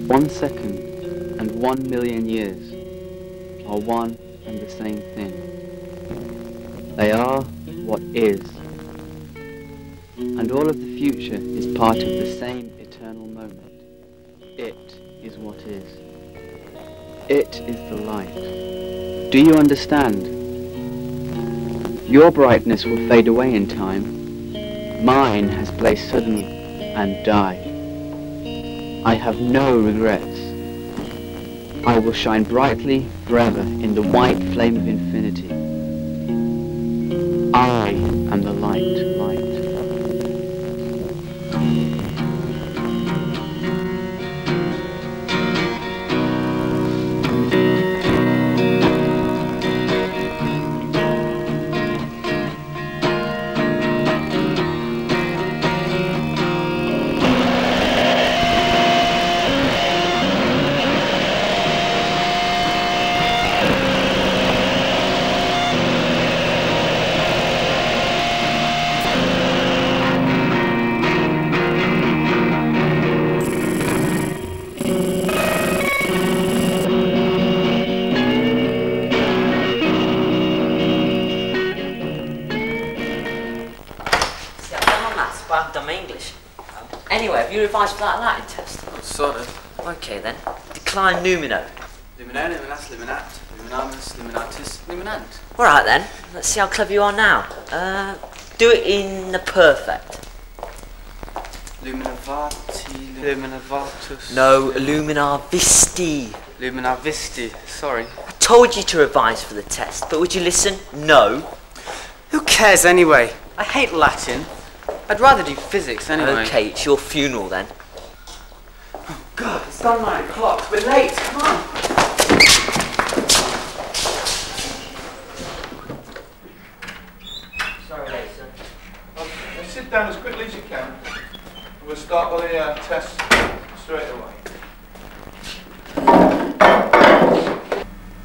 1 second and 1 million years are one and the same thing. They are what is. And all of the future is part of the same eternal moment. It is what is. It is the light. Do you understand? Your brightness will fade away in time. Mine has blazed suddenly and died. I have no regrets. I will shine brightly forever in the white flame of infinity. I am the light. Anyway, have you revised for that Latin test? Oh, sort of. Okay then. Decline numino. Lumina, luminas, luminat, luminamus, luminatus, luminant. Alright then, let's see how clever you are now. Do it in the perfect. Luminavati, luminavatus. No, lumina visti. Luminavisti, sorry. I told you to revise for the test, but would you listen? No. Who cares anyway? I hate Latin. I'd rather do physics anyway. Okay, it's your funeral then. Oh God, it's gone 9 o'clock. We're late. Come on. Sorry, late, sir. Okay, sit down as quickly as you can. We'll start with the test straight away.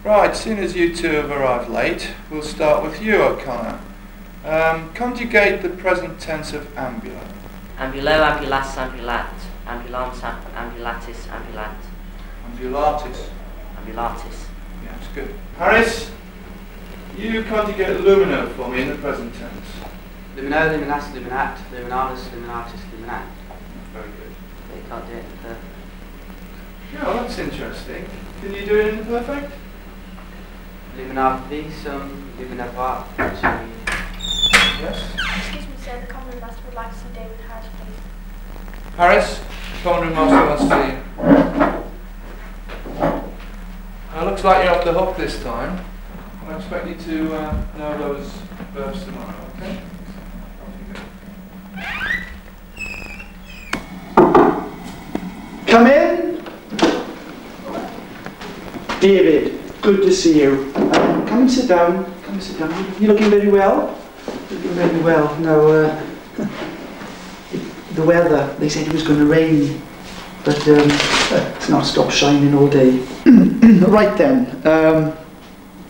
Right, as soon as you two have arrived late, we'll start with you, O'Connor. Conjugate the present tense of ambula. Ambulo, ambulas, ambulat. Ambulans, ambulatis, ambulant. Ambulatis. Ambulatis. Yeah, that's good. Harris, you conjugate lumino for me in the present tense. Lumino, luminas, luminat, luminalis, luminatis, luminat. Very good. You can't do it in the perfect. Yeah, well, that's interesting. Can you do it in the perfect? Luminavisum, luminavat. Yes. Excuse me, sir, the common master would like to see David Harris, please. Harris, common master wants to see you. Looks like you're off the hook this time. I expect you to know those verbs tomorrow, okay? Come in. David, good to see you. Come and sit down. Come and sit down. You're looking very well. Looking very well. Now, the weather, they said it was going to rain, but it's not stopped shining all day. Right then,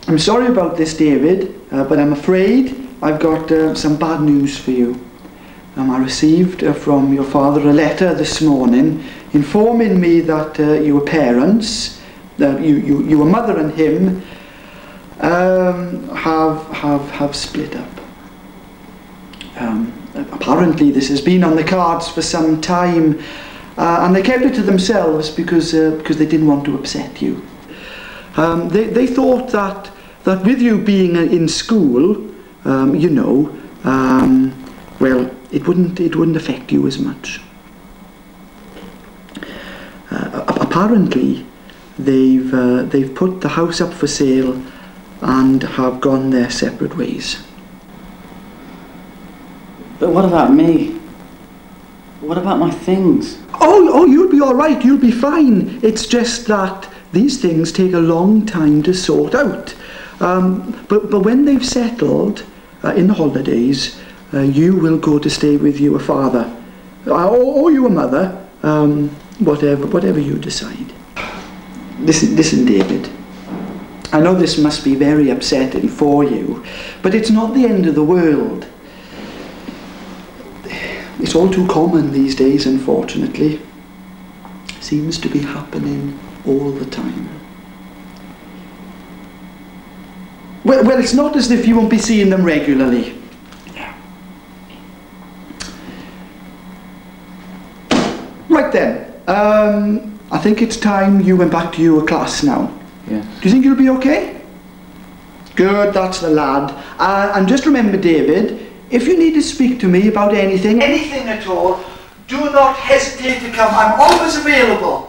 I'm sorry about this, David, but I'm afraid I've got some bad news for you. I received from your father a letter this morning informing me that your parents, your mother and him, have split up. Apparently this has been on the cards for some time, and they kept it to themselves because they didn't want to upset you. They thought that with you being in school, you know, well, it wouldn't affect you as much. Apparently, they've put the house up for sale and have gone their separate ways. But what about me? What about my things? Oh, you'll be all right. You'll be fine. It's just that these things take a long time to sort out. But when they've settled in the holidays, you will go to stay with your father or your mother, whatever you decide. Listen, David. I know this must be very upsetting for you, but it's not the end of the world. It's all too common these days, unfortunately. seems to be happening all the time. Well, it's not as if you won't be seeing them regularly. Right then, I think it's time you went back to your class now. Yes. Do you think you'll be okay? Good, that's the lad. And just remember, David, if you need to speak to me about anything at all, do not hesitate to come. I'm always available.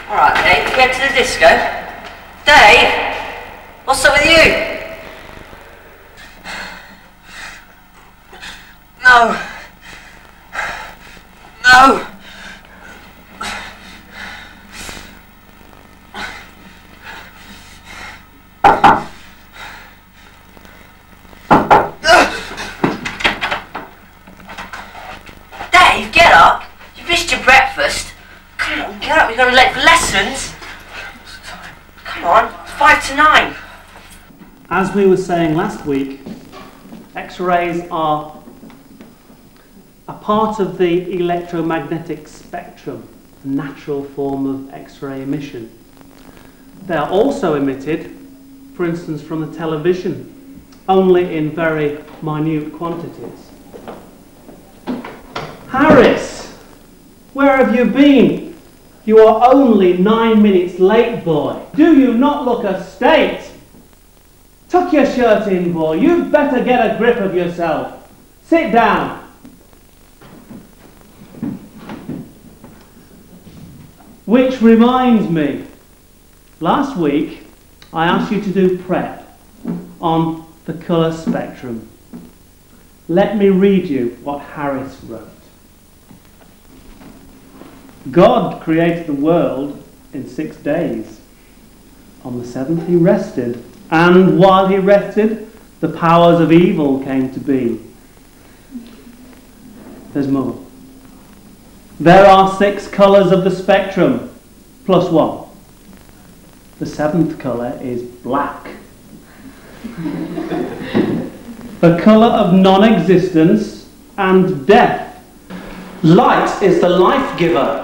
Alright, Dave, we went to the disco. Dave, what's up with you? No. No. Dave, get up. You've missed your breakfast. Come on, get up. You're going to be late for lessons. Come on, it's 5 to 9. As we were saying last week, X-rays are a part of the electromagnetic spectrum, a natural form of X-ray emission. They are also emitted, for instance, from the television, only in very minute quantities. Harris, where have you been? You are only 9 minutes late, boy. Do you not look a state? Tuck your shirt in, boy. You'd better get a grip of yourself. Sit down. Which reminds me, last week I asked you to do prep on the colour spectrum. Let me read you what Harris wrote. God created the world in 6 days. On the 7th he rested, and while he rested, the powers of evil came to be. There's more. There are 6 colours of the spectrum, plus 1. The 7th colour is black. The colour of non-existence and death. Light is the life giver.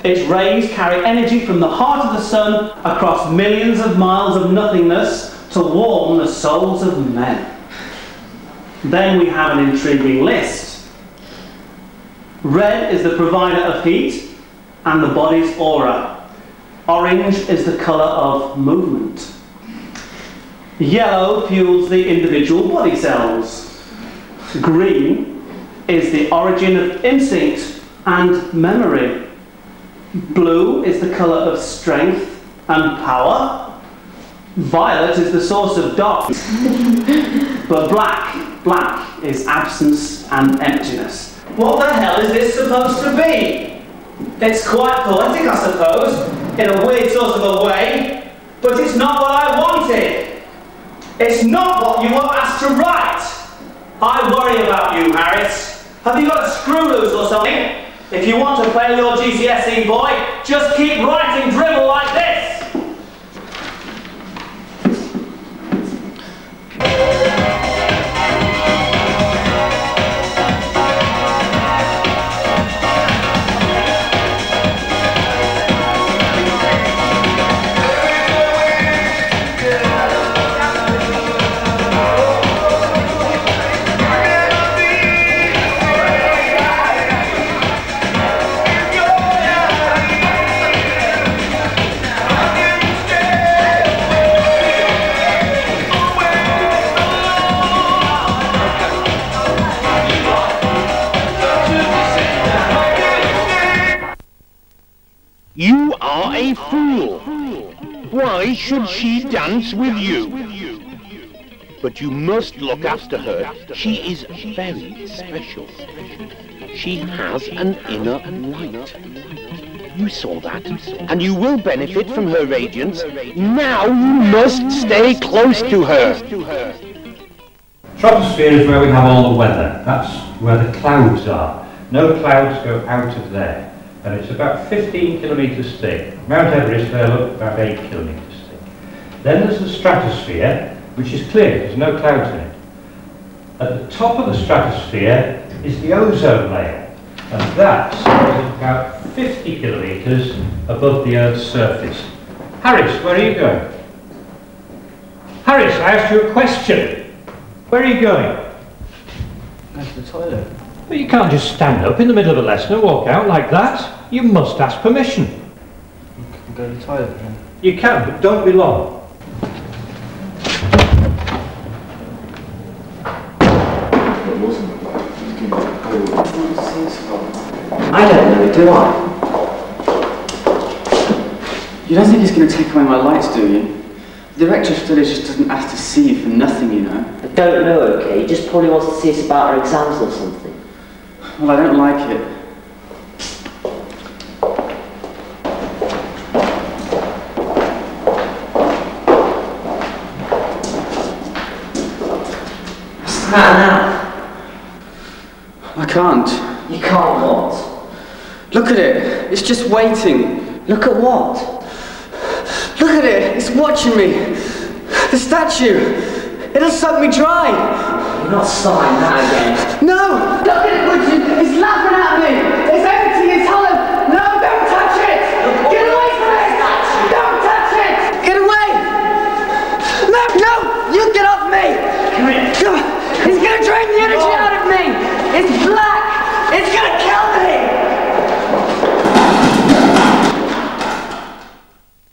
Its rays carry energy from the heart of the sun across millions of miles of nothingness to warm the souls of men. Then we have an intriguing list. Red is the provider of heat and the body's aura. Orange is the colour of movement. Yellow fuels the individual body cells. Green is the origin of instinct and memory. Blue is the colour of strength and power. Violet is the source of darkness. But black is absence and emptiness. What the hell is this supposed to be? It's quite poetic, I suppose, in a weird sort of a way, but it's not what I wanted. It's not what you were asked to write. I worry about you, Harris. Have you got a screw loose or something? If you want to fail your GCSE, boy, just keep writing dribble like this. You are a fool. Why should she dance with you? But you must look after her. She is very special. She has an inner light. You saw that, and you will benefit from her radiance. Now you must stay close to her. Troposphere is where we have all the weather. That's where the clouds are. No clouds go out of there. And it's about 15 kilometres thick. Mount Everest, there, look, about 8 kilometres thick. Then there's the stratosphere, which is clear, there's no clouds in it. At the top of the stratosphere is the ozone layer, and that's about 50 kilometres above the Earth's surface. Harris, where are you going? Harris, I asked you a question. Where are you going? Go to the toilet. Well, you can't just stand up in the middle of a lesson and walk out like that. You must ask permission. You can go to the toilet then. You can, but don't be long. I don't know, do I? You don't think he's going to take away my lights, do you? The director of studies just doesn't ask to see you for nothing, you know. I don't know, okay? He just probably wants to see us about our exams or something. Well, I don't like it. What's the matter now? I can't. You can't what? Look at it. It's just waiting. Look at what? Look at it. It's watching me. The statue. It'll suck me dry. You're not starting that again. No! Look at it, would you? It's laughing at me. It's empty. It's hollow. No, don't touch it. Get away from it. Don't touch it. Get away. No, no. You get off me. Come here. He's going to drain the energy out of me. It's blood.